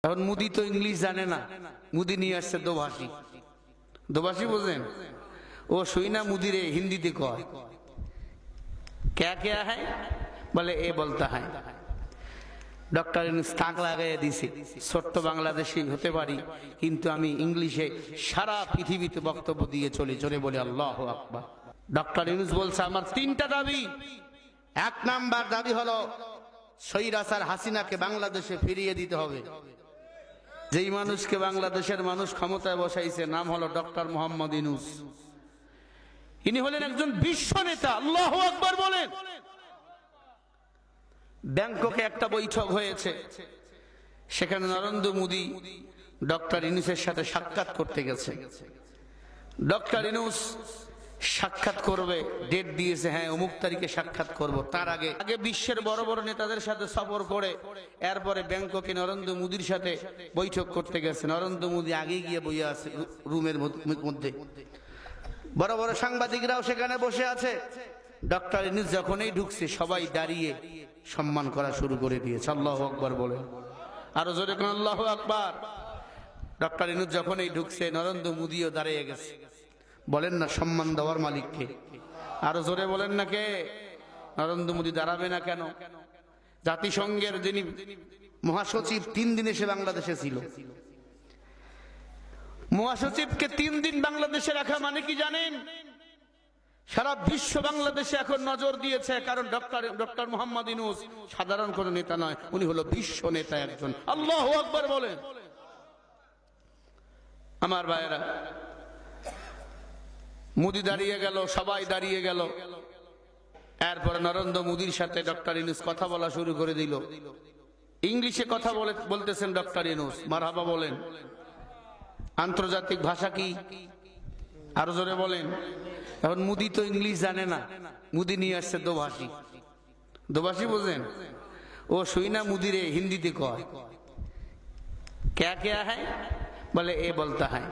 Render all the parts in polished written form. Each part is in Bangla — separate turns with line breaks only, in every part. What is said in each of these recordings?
এখন মুদি তো ইংলিশ জানে না, মুদি নিয়ে আসছে দোভাষী। দোভাষী বোঝেন? ও শুইনা মুদিরে হিন্দিতে কয় क्या क्या है, বলে এ বলতে হয়। ডক্টর ইউনূস তাক লাগাইয়া দিছে, ছোট্ট বাংলাদেশি হতে পারি কিন্তু আমি ইংলিশে সারা পৃথিবীতে বক্তব্য দিয়ে চলি। জোরে বলে আল্লাহু আকবার। ডক্টর ইউনূস বলছে আমার তিনটা দাবি। এক নাম্বার দাবি হলো স্বৈরাচার হাসিনাকে বাংলাদেশে ফিরিয়ে দিতে হবে। যেই মানুষকে বাংলাদেশের মানুষ ক্ষমতায় বসাইছে নাম হলো ডক্টর মোহাম্মদ ইউনূস। ইনি হলেন একজন বিশ্ব নেতা। আল্লাহু আকবার বলেন। ব্যাংককে একটা বৈঠক হয়েছে, সেখানে নরেন্দ্র মোদী ডক্টর ইউনূসের সাথে সাক্ষাৎ করতে গেছে। ডক্টর ইউনূস সাক্ষাৎ করবে, ডেট দিয়েছে, হ্যাঁ অমুক তারিখে সাক্ষাৎ করব। তার আগে বিশ্বের বড় বড় নেতাদের সাথে সফর করে এরপরে ব্যাংককে নরেন্দ্র মোদীর সাথে বৈঠক করতে গেছে। নরেন্দ্র মোদী আগে গিয়ে বইয়া আছে রুমের মধ্যে, বড় বড় সাংবাদিকরাও সেখানে বসে আছে। ডক্টর ইউনূস যখনই ঢুকছে সবাই দাঁড়িয়ে সম্মান করা শুরু করে দিয়েছে। আল্লাহু আকবার বলেন, আরো জোরে কোন আল্লাহু আকবার। ডক্টর ইউনূস যখনই ঢুকছে নরেন্দ্র মোদীও দাঁড়িয়ে গেছে। বলেন না সম্মান দেওয়ার মালিককে? আরো জোরে বলেন না কে? নরেন্দ্র মোদী দাঁড়াবে না কেন? জাতিসংঘের যিনি মহাসচিব 3 দিন এসে বাংলাদেশে ছিল। মহাসচিবকে 3 দিন বাংলাদেশে রাখা মানে কি জানেন? সারা বিশ্ব বাংলাদেশে এখন নজর দিয়েছে, কারণ ডক্টর মোহাম্মদ ইউনূস সাধারণ কোন নেতা নয়, উনি হলো বিশ্ব নেতা একজন। আল্লাহু আকবার বলেন। আমার ভাইয়েরা, মোদী দাঁড়িয়ে গেল, সবাই দাঁড়িয়ে গেল। এরপরে নরেন্দ্র মোদীর সাথে ডক্টর ইউনূস কথা বলা শুরু করে দিল। ইংলিশে কথা বলতেছেন ডক্টর ইউনূস। মারহাবা বলেন। আন্তর্জাতিক ভাষা কি? আরো জোরে বলেন। এখন মোদী তো ইংলিশ জানে না, মোদী নিয়ে আসছে দোভাষী। দোভাষী বোঝেন? ও শুইনা মুদিরে হিন্দিতে কয় क्या क्या है, বলে এ বলতে হয়।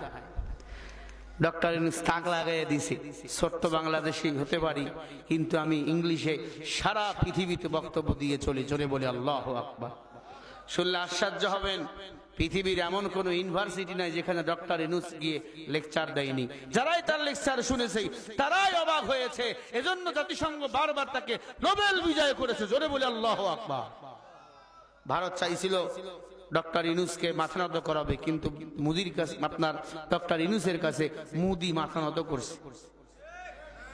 ডক্টর ইউনূস তাক লাগাইয়া দিছে, ছোট্ট বাংলাদেশি হতে পারি কিন্তু আমি ইংলিশে সারা পৃথিবীতে বক্তব্য দিয়ে চলি। জোরে বলে আল্লাহু আকবার। শুনলে আশ্চর্য হবেন, পৃথিবীর এমন কোন ইউনিভার্সিটি নাই যেখানে ডক্টর ইউনূস গিয়ে লেকচার দেয়নি। যারাই তার লেকচার শুনেছে তারাই অবাক হয়েছে। এজন্য জাতিসংঘ বারবার তাকে নোবেল বিজয় করেছে। জোরে বলে আল্লাহু আকবার। ভারত চাইছিল ডক্টর ইউনূসকে মাথা নত করাবে, কিন্তু মোদীর কাছে, আপনার ডক্টর ইউনূসের কাছে মোদী মাথা নত করছে।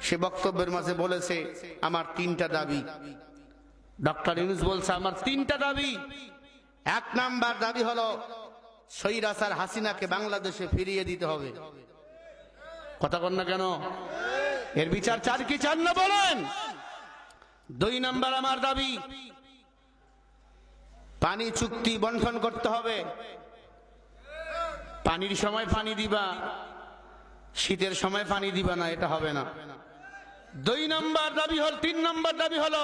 সে বক্তব্যের মাঝে বলেছে আমার 3টা দাবি। ডক্টর ইউনূস বলছে আমার 3টা দাবি। এক নাম্বার দাবি হলো স্বৈরাচার হাসিনাকে বাংলাদেশে ফিরিয়ে দিতে হবে। কথা বল না কেন? এর বিচার চার কি চান না বলেন? 2 নাম্বার আমার দাবি পানি চুক্তি বন্ধন করতে হবে। পানির সময় পানি দিবা, শীতের সময় পানি দিবা না, এটা হবে না। 2 নাম্বার দাবি হল 3 নাম্বার দাবি হলো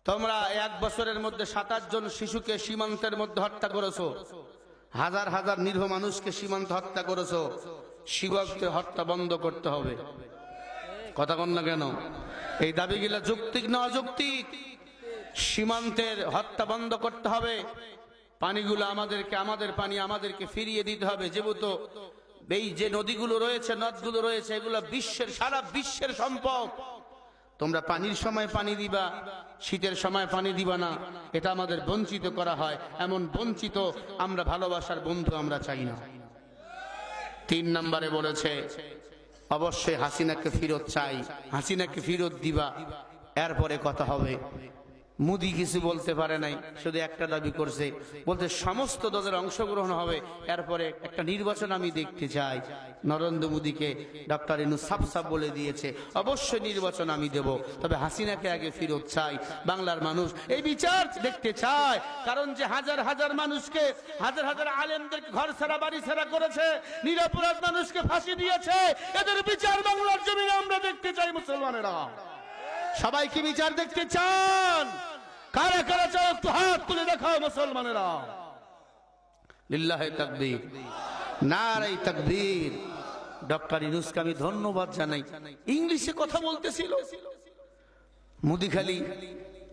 তোমরা 1 বছরের মধ্যে 27 জন শিশুকে সীমান্তের মধ্যে হত্যা করেছো, হাজার হাজার নিরীহ মানুষকে সীমান্ত হত্যা করেছো। সীমান্তে হত্যা বন্ধ করতে হবে। কথা বল না কেন? এই দাবিগুলো যৌক্তিক না অযৌক্তিক? সীমান্তের হত্যা বন্ধ করতে হবে। পানিগুলো আমাদের পানি আমাদেরকে ফিরিয়ে দিতে হবে। যেহেতু এই যে নদীগুলো রয়েছে, নদগুলো রয়েছে, এগুলো সারা বিশ্বের সম্পদ। তোমরা পানির সময় পানি দিবা, শীতের সময় পানি দিবা না, এটা আমাদের বঞ্চিত করা হয়। এমন বঞ্চিত আমরা ভালোবাসার বন্ধু আমরা চাই না। 3 নম্বরে বলেছে অবশ্যই হাসিনাকে ফেরত চাই, হাসিনাকে ফেরত দিবা, এরপরে কথা হবে। মোদী কিছু বলতে পারে নাই, শুধু একটা দাবি করছে, বলতে সমস্ত দলের অংশগ্রহণ হবে, এরপরে একটা নির্বাচন আমি দেখতে চাই। নরেন্দ্র মোদীকে ডক্টর ইউনূস সাফ বলে দিয়েছে অবশ্যই নির্বাচন আমি দেব, তবে হাসিনাকে আগে ফেরত চাই। বাংলার মানুষ এই বিচার দেখতে চায়, কারণ যে হাজার হাজার মানুষকে, হাজার হাজার আলেমদেরকে ঘর ছাড়া বাড়ি ছাড়া করেছে, নিরপরাধ মানুষকে ফাঁসি দিয়েছে, এদের বিচার বাংলার জমিনে আমরা দেখতে চাই। মুসলমানেরা সবাই কি বিচার দেখতে চান? কারা কারা চাও একটু হাত তুলে দেখাও মুসলমানেরা। লিল্লাহি তাকবীর, নারে তাকবীর। ডক্টর ইউনূসকে আমি ধন্যবাদ জানাই। ইংলিশে কথা বলতেছিল, মোদী খালি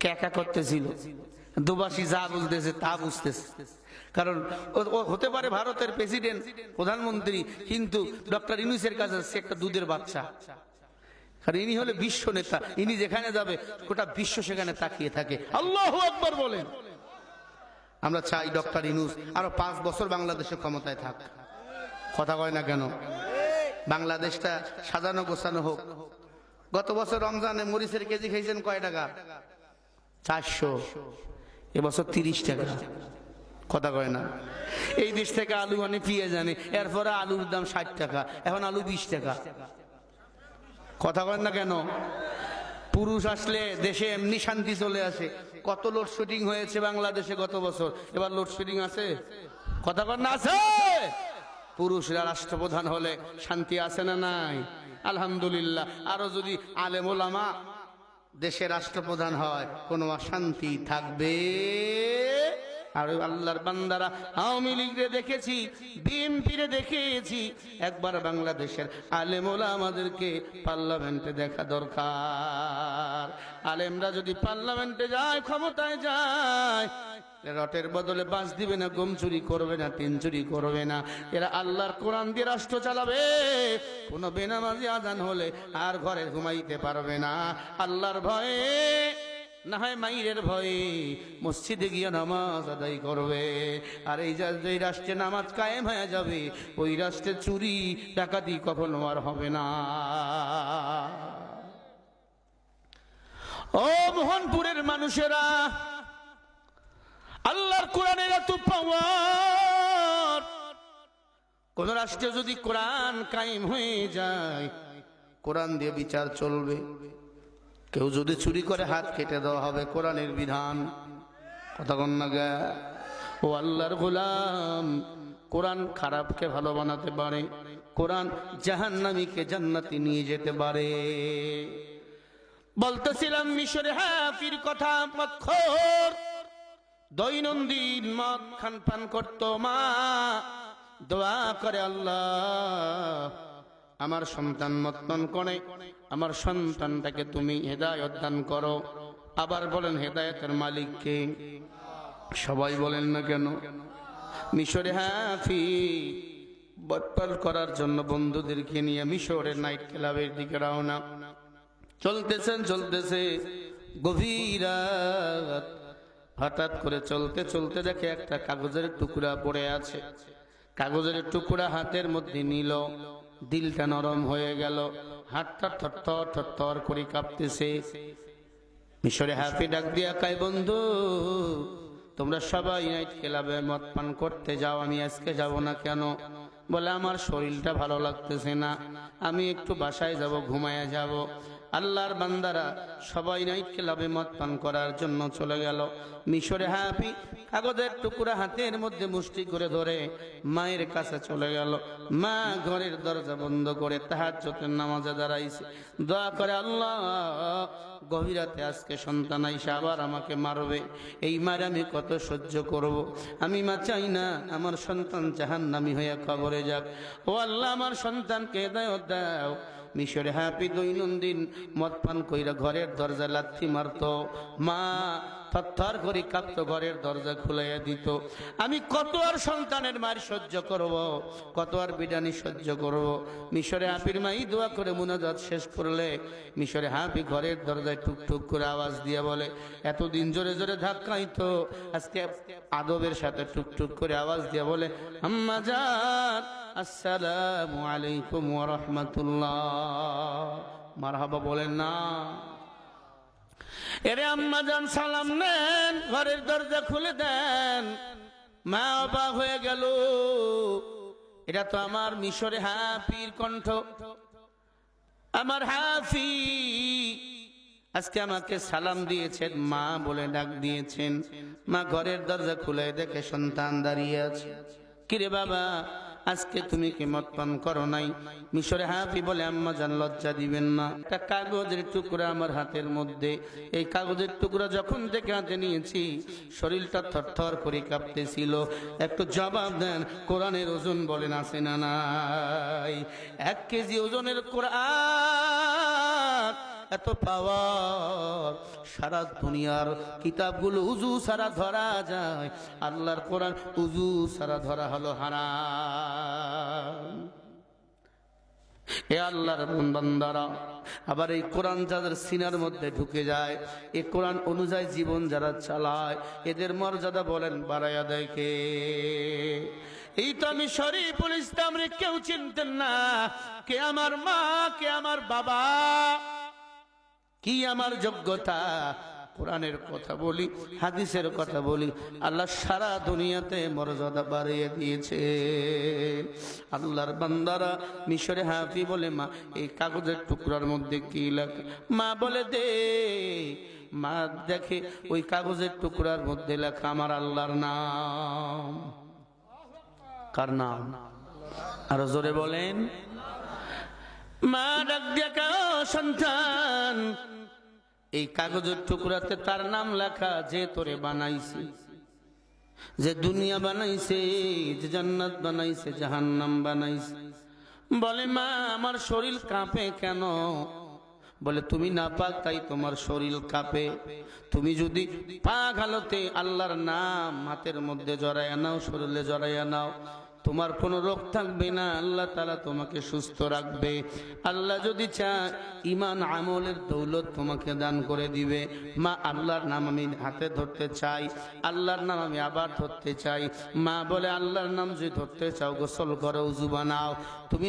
ক্যাকা করতেছিল। দুবাসী যা বলতেছে তা বুঝতেছে, কারণ ও হতে পারে ভারতের প্রেসিডেন্ট, প্রধানমন্ত্রী, কিন্তু ডক্টর ইউনূসের কাছে সে একটা দুধের বাচ্চা। কারণ ইনি হলে বিশ্ব নেতা, ইনি যেখানে যাবে গোটা বিশ্ব সেখানে তাকিয়ে থাকে। আল্লাহু আকবার বলেন। আমরা চাই ডক্টর ইউনূস আরো 5 বছর বাংলাদেশে ক্ষমতায় থাক। কথা কয় না কেন? বাংলাদেশটা সাজানো গোছানো হোক। গত বছর রমজানে মরিচের কেজি খাইছেন কয় টাকা? 400। এবছর 30 টাকা। কথা কয় না? এই দেশ থেকে আলু আনে, পেঁয়াজ আনে, এরপরে আলুর দাম 60 টাকা, এখন আলু 20 টাকা। কথা কয় না কেন? পুরুষ আসলে দেশে এমনি শান্তি চলে আসে। কত লোডশেডিং হয়েছে বাংলাদেশে গত বছর, এবার লোডশেডিং আছে? কথা কয় না? আছে। পুরুষরা রাষ্ট্রপ্রধান হলে শান্তি আছে না নাই? আলহামদুলিল্লাহ। আরো যদি আলেম ওলামা দেশের রাষ্ট্রপ্রধান হয়, কোনো অশান্তি থাকবে? আর আল্লাহর বান্দারা আওয়ামী লীগরে দেখেছি, বিএনপিরে দেখেছি, একবার বাংলাদেশের আলেম ওলামাদেরকে পার্লামেন্টে দেখা দরকার। আলেমরা যদি পার্লামেন্টে যায়, ক্ষমতায় যায়, রটের বদলে বাঁশ দিবে না, গম চুরি করবে না, টিন চুরি করবে না। এরা আল্লাহর কোরআন দিয়ে রাষ্ট্র চালাবে। কোন বেনামাজি আজান হলে আর ঘরে ঘুমাইতে পারবে না, আল্লাহর ভয়ে, না হয় মাইরের ভয়ে মসজিদে গিয়ে নামাজ আদায় করবে। আর এই যে রাষ্ট্রে নামাজ কায়েম হয়ে যাবে, ওই রাষ্ট্রে চুরি ডাকাতি কখনো আর হবে না। ও মোহনপুরের মানুষেরা, আল্লাহর কোরআনের এত পাওয়ার। কোন রাষ্ট্রে যদি কোরআন কায়েম হয়ে যায়, কোরআন দিয়ে বিচার চলবে। কেউ যদি চুরি করে হাত কেটে দেওয়া হবে, কোরআনের বিধান। কথা কন না গা? ও আল্লাহর গোলাম, কোরআন খারাপকে ভালো বানাতে পারে, কোরআন জাহান্নামীকে জান্নাতে নিয়ে যেতে পারে। বলতেছিলাম মিশরে হাফির কথা। মদখোর, দৈনন্দিন মদ খান পান করত। মা দোয়া করে, আল্লাহ আমার সন্তান মদ পান করে, আমার সন্তানটাকে তুমি হেদায়েত দান করো। আবার বলেন হেদায়েতের মালিক কে? সবাই বলেন না কেন? মিশরে হাফি বদপাল করার জন্য বন্ধুদেরকে নিয়ে মিশরের নাইট ক্লাবের দিকে রওনা। চলতেছে গভীর রাত। হঠাৎ করে চলতে চলতে দেখে একটা কাগজের টুকরা পড়ে আছে। কাগজের টুকরা হাতের মধ্যে নিল, দিলটা নরম হয়ে গেল, হাতটা থরথর থরথর করে কাঁপতেছে। মিশরে হাফি ডাক দিয়া কয়, বন্ধু তোমরা সবাই নাইট ক্লাবে মদ পান করতে যাও, আমি আজকে যাব না কেন? বলে আমার শরীরটা ভালো লাগতেছে না, আমি একটু বাসায় যাব, ঘুমায়া যাব। আল্লাহর বান্দারা সবাই নাইট ক্লাবে মদ পান করার জন্য চলে গেল। মিশরে হাফি কাগজের টুকরা হাতের মধ্যে মুষ্টি করে ধরে মায়ের কাছে চলে গেল। মা ঘরের দরজা বন্ধ করে তাহাজ্জুদের নামাজে দাঁড়াইছে। দোয়া করে, আল্লাহ গভীর রাতে আজকে সন্তান আইসা আবার আমাকে মারবে, এই মার আমি কত সহ্য করব? আমি মা চাই না আমার সন্তান জাহান্নামী হয়ে কবরে যাক। ও আল্লাহ আমার সন্তানকে হেদায়েত দাও। মিশরে হাফি দৈনন্দিন মদ পান কইরা ঘরের দরজা লাথি মারত। মা থরথর করে কাঁপতো, ঘরের দরজা খুলাইয়া দিত। আমি কত আর সন্তানের মার সহ্য করব, কত আর বিডানি সহ্য করব? মিশরে হাফির মাই দোয়া করে মুনাজাত শেষ করলে মিশরে হাফি ঘরের দরজায় টুকটুক করে আওয়াজ দিয়ে বলে, এতদিন জোরে জোরে ধাক্কাইতো, আজকে আদবের সাথে টুকটুক করে আওয়াজ দিয়ে বলে, আম্মা জান আসসালামু আলাইকুম ওয়া রাহমাতুল্লাহ। মারহাবা বলেন না? এরে আম্মা জান সালাম নেন, ঘরের দরজা খুলে দেন। মা অবাক হয়ে গেল, এটা তো আমার মিশরে হাফির কণ্ঠ। আমার হাফি আজকে আমাকে সালাম দিয়েছেন, মা বলে ডাক দিয়েছেন। মা ঘরের দরজা খুলে দেখে সন্তান দাঁড়িয়ে আছে। কিরে বাবা, আজকে তুমি কি মদ পান করো নাই? মিশরে হাফি বলে, আম্মা জান লজ্জা দিবেন না, একটা কাগজের টুকরা আমার হাতের মধ্যে, এই কাগজের টুকরা যখন থেকে হাতে নিয়েছি শরীরটা থরথর করে কাঁপতেছিল। একটু জবাব দেন, কোরআনের ওজন বলেন আছে না নাই? 1 কেজি ওজনের কোরআন এত পাওয়ার, সারা দুনিয়ার কিতাবগুলো উজু সারা ধরা যায়, আল্লাহর কোরআন উজু সারা ধরা হলো হারাম। এ আল্লাহর বান্দারা, আবার এই কোরআন যাদের সিনার মধ্যে ঢুকে যায়, এই কোরআন অনুযায়ী জীবন যারা চালায়, এদের মর্যাদা বলেন বাড়াইয়া দেয় কে? এই তো আমি শরীফুল ইসলাম রে কেউ চিনতেন না। কে আমার মা, কে আমার বাবা, কি আমার যোগ্যতা? কোরআনের কথা বলি, হাদিসের কথা বলি, আল্লাহ সারা দুনিয়াতে মর্যাদা বাড়িয়ে দিয়েছে। আল্লাহর বান্দারা মিশরে হাফি বলে, মা এই কাগজের টুকরার মধ্যে কি লেখা? মা বলে দে। মা দেখে ওই কাগজের টুকরার মধ্যে লেখা আমার আল্লাহর নাম। কার নাম? আরো জোরে বলেন। মা ডাক দেখা, সন্তান এই কাগজের টুকরাতে তার নাম লেখা, যে তোরে বানাইছে, যে দুনিয়া বানাইছে, যে জান্নাত বানাইছে, জাহান্নাম বানাইছে। বলে মা আমার শরীর কাঁপে কেন? বলে তুমি নাপাক তাই তোমার শরীর কাঁপে। তুমি যদি পাক হালতে আল্লাহর নাম হাতের মধ্যে জড়াইয়া নাও, শরীরে জড়াইয়া নাও, তোমার কোনো রোগ থাকবে না, আল্লাহ তাআলা তোমাকে সুস্থ রাখবে। আল্লাহ যদি চায় ঈমান আমলের দৌলত তোমাকে দান করে দিবে। মা আল্লাহর নাম আমি হাতে ধরতে চাই, আল্লাহর নাম আমি আবার ধরতে চাই। মা বলে আল্লাহর নাম যদি ধরতে চাও গোসল করো, উযু বানাও। তুমি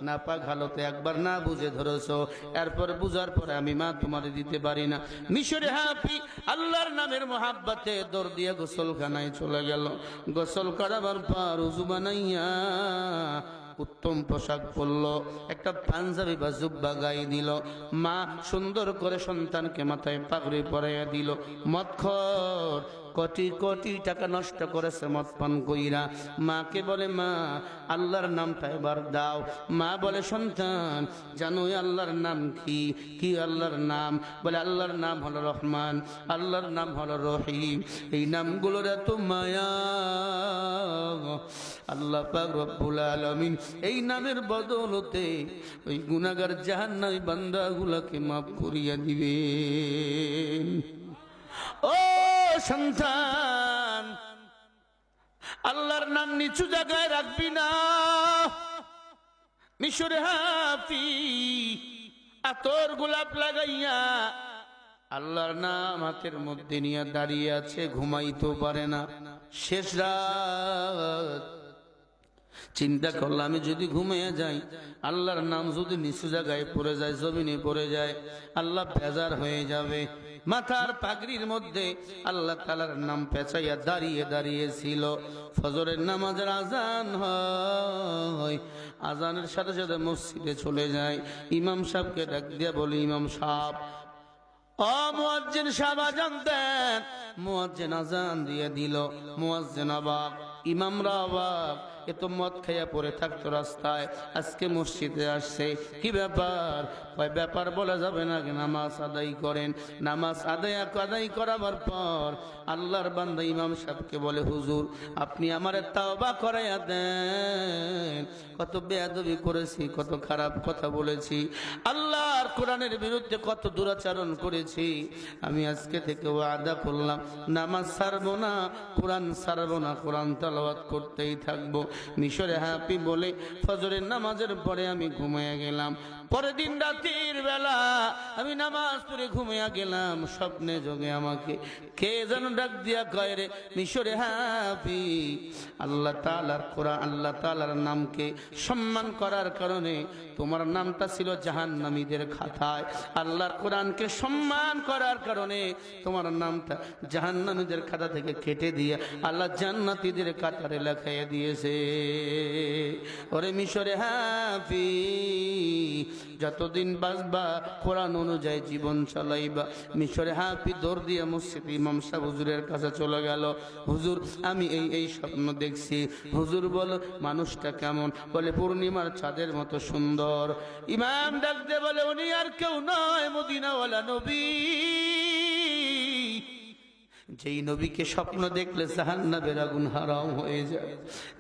নাপাক হালতে একবার না বুঝে ধরেছো, এরপর বুঝার পরে আমি মা তোমারে দিতে পারি না। মিশরে হাফি আল্লাহর নামের মোহাব্বতে দৌড় দিয়ে গোসলখানায় চলে গেল। গোসল করাবার পর উযু বানাইয়া উত্তম পোশাক পরলো, একটা পাঞ্জাবি বা জুব্বা গায়ে দিল। মা সুন্দর করে সন্তানকে মাথায় পাগড়ি পরাইয়া দিল। মদখোর কোটি কোটি টাকা নষ্ট করেছে মদ পান কইরা। মাকে বলে মা আল্লাহর নামটা এবার দাও। মা বলে সন্তান জানো আল্লাহর নাম কি? কি আল্লাহর নাম? বলে আল্লাহর নাম হলো রহমান, আল্লাহর নাম হলো রহিম। এই নামগুলোর এত মায়া, আল্লাহ পাক রব্বুল আলামিন এই নামের বদৌলতে ওই গুনাহগার জাহান্নামী বান্দাগুলোকে মাফ করিয়া দিবেন। ও সন্তান, আল্লাহর নাম নিচু জায়গায় রাখবি না। মিশরে হাফি আতর গোলাপ লাগাইয়া আল্লাহর নাম হাতের মধ্যে নিয়ে দাঁড়িয়ে আছে, ঘুমাইতেও পারে না। শেষ রাত চিন্তা করলাম আমি যদি ঘুমিয়ে যাই, আল্লাহর নাম যদি নিচু জায়গায় পড়ে যায়, জমিনে পড়ে যায়, আল্লাহ বেজার হয়ে যাবে। মাথার পাগড়ির মধ্যে আল্লাহ তাআলার নাম পেঁচাইয়া দাঁড়িয়ে দাঁড়িয়েছিল। ফজরের নামাজের আজান হয়, আজানের সাথে সাথে মসজিদে চলে যায়। ইমাম সাহেবকে ডাক দিয়া বলি, ইমাম সাহেব, ও মুয়াজ্জিন সাহেব আজান দেন। মুয়াজ্জিন আজান দিয়ে দিল। মুয়াজ্জিন অবাক, ইমামরা অবাক, এ তো মদ খাইয়া পড়ে থাকতো রাস্তায়, আজকে মসজিদে আসছে, কি ব্যাপার? ব্যাপার বলা যাবে না, নামাজ আদায় করেন। নামাজ আদায় করাবার পর আল্লাহর বান্দা ইমাম সাহেবকে বলে, হুজুর আপনি আমারে তাওবা করাইয়া দেন, কত বেয়াদবি করেছি, কত খারাপ কথা বলেছি, আল্লাহর কোরআনের বিরুদ্ধে কত দুরাচরণ করেছি। আমি আজকে থেকে ওয়াদা করলাম নামাজ ছাড়বো না, কোরআন ছাড়বো না, কোরআন তেলাওয়াত করতেই থাকবো। মিশরে হাফি বলে ফজরের নামাজের পরে আমি ঘুমিয়ে গেলাম। পরের দিন রাতের বেলা আমি নামাজ পড়ে ঘুমিয়ে গেলাম। স্বপ্নে যোগে আমাকে কে যেন ডাক দিয়া কয়, রে মিশরে হাফি আল্লাহ তাআলার কোরআন, আল্লাহ তাআলার নামকে সম্মান করার কারণে তোমার নামটা ছিল জাহান্নামীদের খাতায়, আল্লাহর কোরআনকে সম্মান করার কারণে তোমার নামটা জাহান্নামীদের খাতা থেকে কেটে দিয়ে আল্লাহ জান্নাতীদের কাতারে লেখাইয়া দিয়েছে। ওরে মিশরে হাফি যতদিন বাঁচবা কোরআন অনুযায়ী জীবন চালাইবা। মিশরে হাফি দৌড় দিয়ে মসজিদ ইমাম সাহেব হুজুরের কাছে চলে গেল। হুজুর আমি এই স্বপ্ন দেখছি। হুজুর বলো মানুষটা কেমন? বলে পূর্ণিমার চাঁদের মতো সুন্দর। ইমাম ডাকতে বলে উনি আর কেউ নয়, মদিনাওয়ালা নবী। যেই নবীকে স্বপ্ন দেখলে জাহান্নামের আগুন হারাম হয়ে যায়,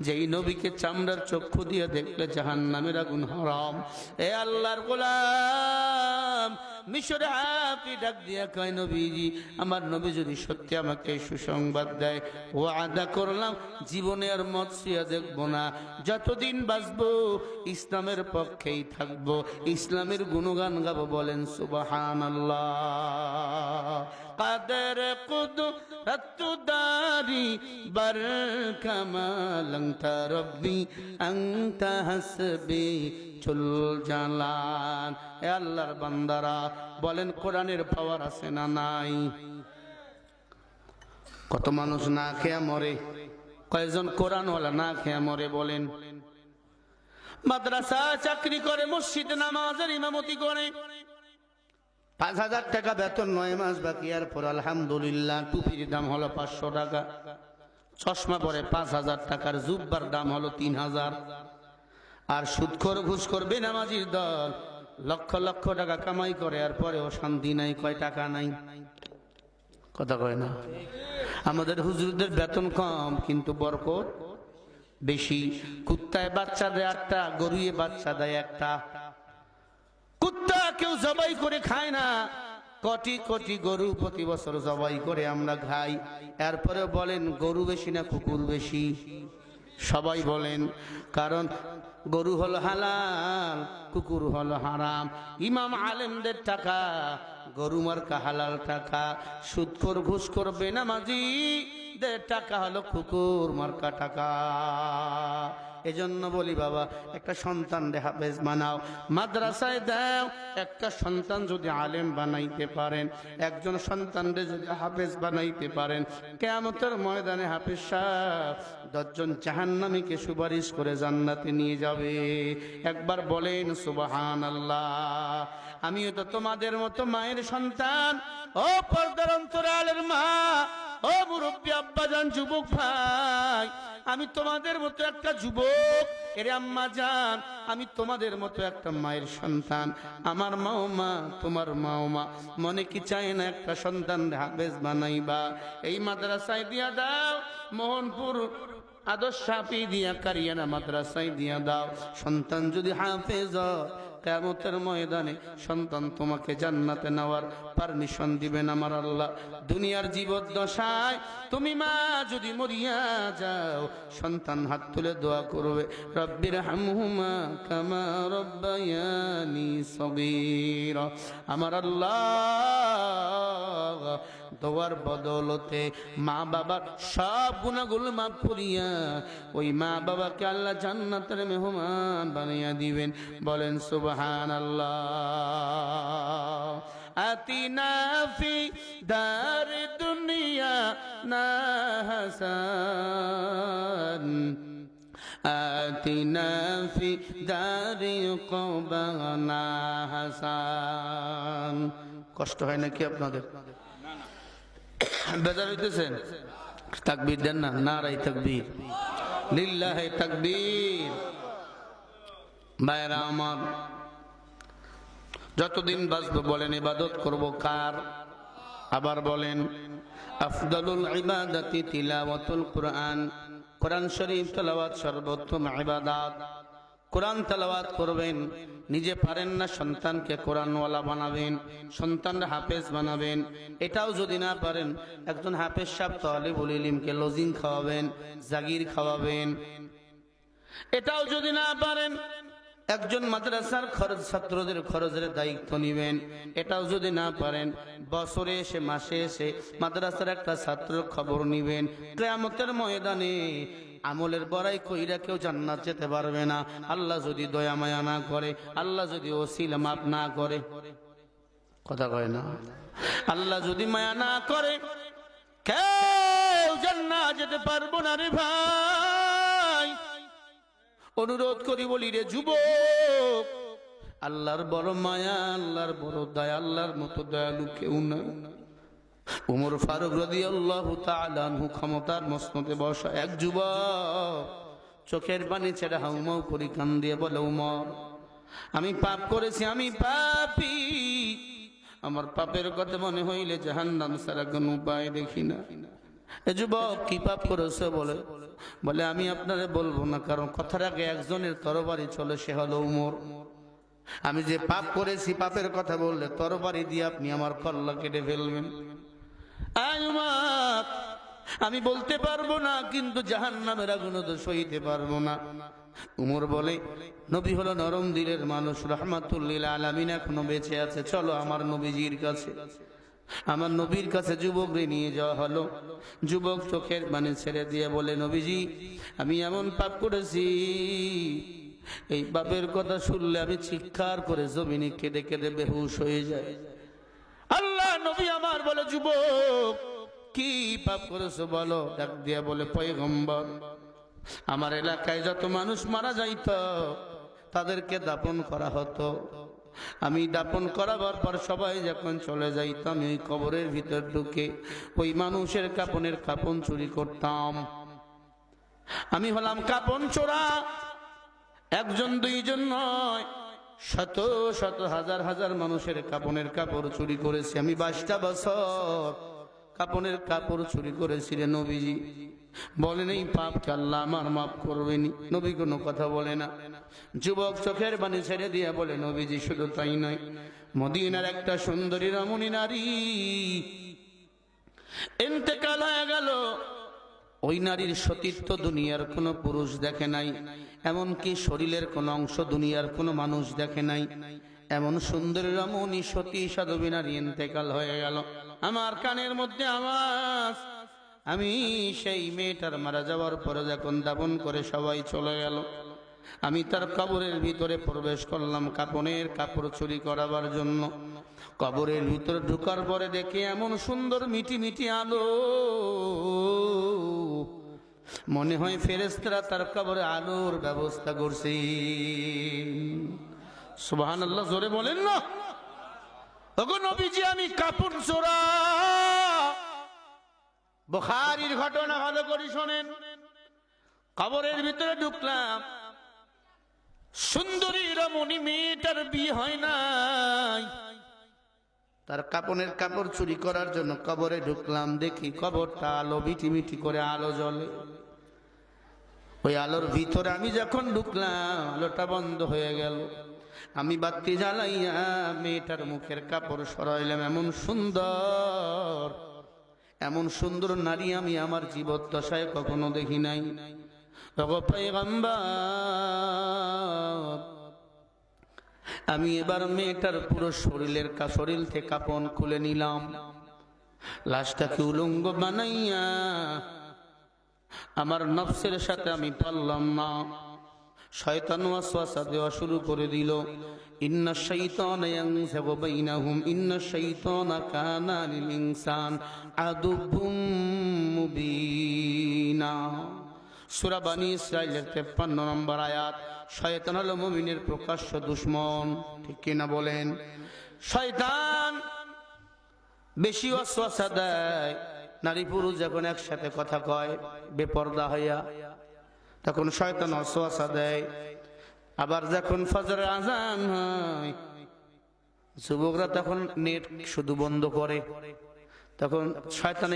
যেই নবীকে চামড়ার চক্ষু দিয়ে দেখলে জাহান্নামের আগুন হারাম। এ আল্লাহর গোলাম মিশরে আপনি ডাক দিয়া কয়, নবীজি আমার নবী যদি সত্যি আমাকে সুসংবাদ দেয়, ওয়াদা করলাম জীবনে আর মদ সিয়া দেখবো না, যতদিন বাঁচবো ইসলামের পক্ষেই থাকবো, ইসলামের গুণগান গাবো। বলেন সুবহানাল্লাহ। কাদের কুদরত দারি বার কামাল আনতা রব্বি আনতা হাসবি চুল জালাল। এ আল্লাহর বান্দারা বলেন কোরআনের পাওয়ার আছে না নাই? কত মানুষ না খেয়ে মরে, কয়জন কোরআনওয়ালা না খেয়ে মরে বলেন? মাদ্রাসা চাকরি করে, মসজিদে নামাজের ইমামতি করে, 5,000 টাকা বেতন, 9 মাস বাকি, আর পর আলহামদুলিল্লাহ টুপির দাম হলো 500 টাকা, চশমা পরে 5,000 টাকার, জুব্বার দাম হলো 3,000। আর সুদখোর ঘুষখোর বেনামাজির দল লক্ষ লক্ষ টাকা কামাই করে, আর পরেও শান্তি নাই, কয় টাকা নাই, কথা কয় না। আমাদের হুজুরদের বেতন কম কিন্তু বরকত বেশি। কুত্তায় বাচ্চা দেয় 8টা, গরুয়ে বাচ্চা দেয় 1টা। কুত্তা কেউ জবাই করে খায় না, কোটি কোটি গরু প্রতি বছর জবাই করে আমরা খাই। এরপরে বলেন গরু বেশি না কুকুর বেশি? সবাই বলেন, কারণ গরু হলো হালাল, কুকুর হলো হারাম। ইমাম আলেমদের টাকা, গরু মার্কা হালাল টাকা, সুদখোর ঘুষখোর বেনামাজিদের টাকা হলো কুকুর মার্কা টাকা। এজন্য বলি বাবা, একটা সন্তান রে হাফেজ বানাও, মাদ্রাসায় দাও। একটা সন্তান যদি আলেম বানাইতে পারেন, একজন সন্তান রে যদি হাফেজ বানাইতে পারেন, কিয়ামতের ময়দানে হাফেজ সাহেব 10 জন জাহান্নামীকে সুপারিশ করে জান্নাতে নিয়ে যাবে। একবার বলেন সুবহানাল্লাহ। আমিও তো তোমাদের মতো মায়ের সন্তান। ও পর্দার অন্তরালের মা, ও মুরব্বী আব্বাজান, যুবক ভাই, আমি তোমাদের মতো একটা যুবক। এরে আম্মা জান, আমি তোমাদের মতো একটা মায়ের সন্তান। আমার মাও মা, তোমার মাও মা। মনে কি চায় না একটা সন্তান হাফেজ বানাইবা? এই মাদ্রাসায় দিয়া দাও, মোহনপুর আদর্শ শাফি দিয়া কারিয়ানা মাদ্রাসায় দিয়া দাও। সন্তান যদি হাফেজ হয়, কিয়ামতের ময়দানে সন্তান তোমাকে জান্নাতে নেওয়ার পারমিশন দিবেন আমার আল্লাহ। দুনিয়ার জীবদ্দশায় তুমি মা যদি মরিয়া যাও, সন্তান হাত তুলে দোয়া করবে, রব্বির হামহুমা কামা রব্বায়ানি সগীরা। আমার আল্লাহ দোয়ার বদলতে মা বাবার সব গুনাহগুলো মাফ করিয়া ওই মা বাবাকে আল্লাহ জান্নাতের মেহমান বানিয়ে দিবেন। বলেন সুবহানাল্লাহ। আতিনা ফি দার দুনিয়া না হাসান, আতিনা ফি দারি কওবানা হাসান। কষ্ট হয় নাকি আপনাদের? বেজার হইতেছেন? তাকবীর দেন না, নারায়ে তাকবীর, লিল্লাহি তাকবীর। ভাইরা আমার, যতদিন বাঁচবো বলেন ইবাদত করব কার? আবার বলেন আফদালুল ইবাদাতি তিলাওয়াতুল কুরআন। কোরআন শরীফ তেলাওয়াত সর্বোত্তম ইবাদত। কোরআন তেলাওয়াত করবেন। নিজে পারেন না, সন্তানকে কোরআনওয়ালা বানাবেন, সন্তানরা হাফেজ বানাবেন। এটাও যদি না পারেন, একজন হাফেজ সাহেব তালিবুল ইলমকে লজিং খাওয়াবেন, জাগির খাওয়াবেন। এটাও যদি না পারেন, একজন মাদ্রাসার খরচ, ছাত্রদের খরচের দায়িত্ব নেবেন। এটাও যদি না পারেন, বছরে এসে মাসে এসে মাদ্রাসার একটা ছাত্রের খবর নেবেন। কিয়ামতের ময়দানে আমলের বড়াই কইরা কেউ জান্নাত যেতে পারবে না, আল্লাহ যদি দয়া মায়া না করে, আল্লাহ যদি ওসিলা মাফ না করে। কথা কয় না? আল্লাহ যদি মায়া না করে, কেউ জান্নাত যেতে পারবো না রে ভাই। অনুরোধ করি বলি রে যুবক, আল্লাহর বড় মায়া, আল্লাহর বড় দয়া, আল্লাহর মতো দয়ালু কেউ না। উমর ফারুক রাদিয়াল্লাহু তাআলা আনহু ক্ষমতার মসনদে বসা এক যুবক চোখের পানি ছেড়ে হাউমাউ করে কান দিয়ে বলে, উমর আমি পাপ করেছি, আমি পাপী, আমার পাপের কথা মনে হইলে জাহান্নাম ছাড়া কোনো উপায় দেখি না। এ যুবক কি পাপ করেছে বলে? বলে আমি আপনারে বলবো না, কারণ কথার আগে একজনের তরবারি চলে, সে হলো উমর। আমি যে পাপ করেছি পাপের কথা বললে তরবারি দিয়ে আপনি আমার কল্লা কেটে ফেলবেন। উমর, আমি বলতে পারবো না, কিন্তু জাহান্নামের আগুন তো সইতে পারবো না। উমর বলে, নবী হলো নরম দিলের মানুষ, রাহমাতুল লিল আলামিন, এখনো বেঁচে আছে, চলো আমার নবীজির কাছে। আমার নবীর কাছে যুবকরে নিয়ে যাওয়া হলো। যুবক চোখের পানি ছেড়ে দিয়ে বলে, নবীজি আমি এমন পাপ করেছি, এই পাপের কথা শুনলে আমি চিৎকার করে জমিনে কেঁদে কেঁদে বেহুশ হয়ে যায়। আল্লাহ নবী আমার বলে, যুবক কি পাপ করেছো বলো? ডাক দিয়া বলে, পয়গম্বর, আমার এলাকায় যত মানুষ মারা যাইত তাদেরকে দাপন করা হতো। আমি দাপন করাবার পর সবাই যখন চলে যাইতাম, ওই কবরের ভিতর ঢুকে ওই মানুষের কাপনের কাপন চুরি করতাম। আমি হলাম কাপন চোরা। একজন দুইজন নয়, শত শত হাজার হাজার মানুষের কাপনের কাপড় চুরি করেছি আমি। 22টা বছর কাপনের কাপড় চুরি করেছি রে নবীজি। বলেন এই পাপকে আল্লাহ আমার মাফ করবেনি? নবী কোনো কথা বলে না। যুবক চোখের পানি ছেড়ে দিয়ে বলে, নবীজি শুধু তাই নয়, মদিনার একটা সুন্দরী রমণী নারী ইন্তেকাল হয়ে গেল। ওই নারীর সতীত্ব দুনিয়ার কোনো পুরুষ দেখে নাই, এমনকি শরীরের কোন অংশ দুনিয়ার কোনো মানুষ দেখে নাই। এমন সুন্দর রমণী সতী সাধবী নারী ইন্তেকাল হয়ে গেল। আমার কানের মধ্যে আওয়াজ। আমি সেই মেয়েটার মারা যাওয়ার পরে যখন দাফন করে সবাই চলে গেল, আমি তার কবরের ভিতরে প্রবেশ করলাম কাপনের কাপড় চুরি করাবার জন্য। কবরের ভিতরে ঢুকার পরে দেখে এমন সুন্দর মিটি মিটি আলো, মনে হয় ফেরেশতারা তার কবরে আলোর ব্যবস্থা করছে। সুবহানাল্লাহ, জোরে বলেন না। ওগো নবীজি, আমি কাপড় চোরা। বুখারীর ঘটনা ভালো করে শোনেন। কবরের ভিতরে ঢুকলাম, সুন্দরী রমণী মেয়েটার বিয়ে হয় নাই, তার কাপনের কাপড় চুরি করার জন্য কবরে ঢুকলাম। দেখি কবরটা আলো, মিটি মিটি করে আলো জ্বলে। ওই আলোর ভিতরে আমি যখন ঢুকলাম, আলোটা বন্ধ হয়ে গেল। আমি বাতি জ্বালাইয়া মেয়েটার মুখের কাপড় সরাইলাম। এমন সুন্দর নারী আমি আমার জীবদ্দশায় কখনো দেখি নাই। ওগো পয়গম্বর, আমি এবার মেয়েটার পুরো শরীর থেকে কাপন খুলে নিলাম, লাশটাকে উলঙ্গ বানাইয়া আমার নফসের সাথে আমি পারলাম না। শয়তান ওয়াসওয়াসা দেওয়া শুরু করে দিল। ইন্নাশ শাইতানা ইয়ানযাগু বাইনাহুম ইন্নাশ শাইতানা কানা লিল ইনসান আদুব্বুম মুবিনা। সূরা বনী ইসরাঈলের 53 নম্বর আয়াত। শয়তান হলো মুমিনের প্রকাশ্য দুশমন, ঠিক কি না বলেন? শয়তান বেশি ওয়াসওয়াসা দেয়। নারী পুরুষ যখন একসাথে কথা কয় বেপরদা হইয়া, তখন শয়তান ওয়াসওয়াসা দেয়। আবার যখন ফজরের আযান হয়, যুবকরা তখন নেট শুধু বন্ধ করে, তখন শয়তান